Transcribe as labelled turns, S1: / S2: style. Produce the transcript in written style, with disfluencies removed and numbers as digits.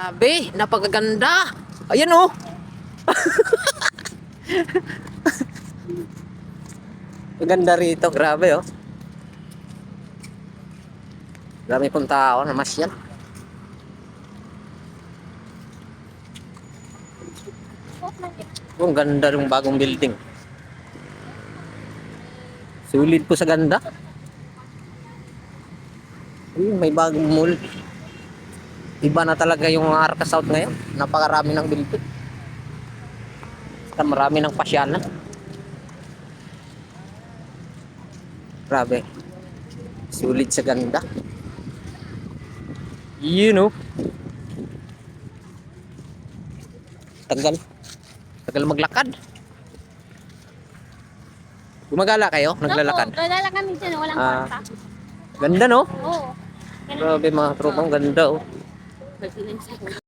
S1: Sabi, napakaganda. Ayan oh. Maganda rito, grabe oh. Dami pong tao, namasyal. Ang ganda ng bagong building. Sulit po sa ganda. May bagong mall. Iba na talaga yung Arca South ngayon. Napakarami ng building. Marami ng pasyalan. Grabe. Sulit sa ganda. You know. Tagal. Tagal maglakad. Gumagala kayo? Naglalakad?
S2: Gagala kami dyan, walang kwarta.
S1: Ganda no?
S2: Oo.
S1: Grabe mga tropang ganda oh.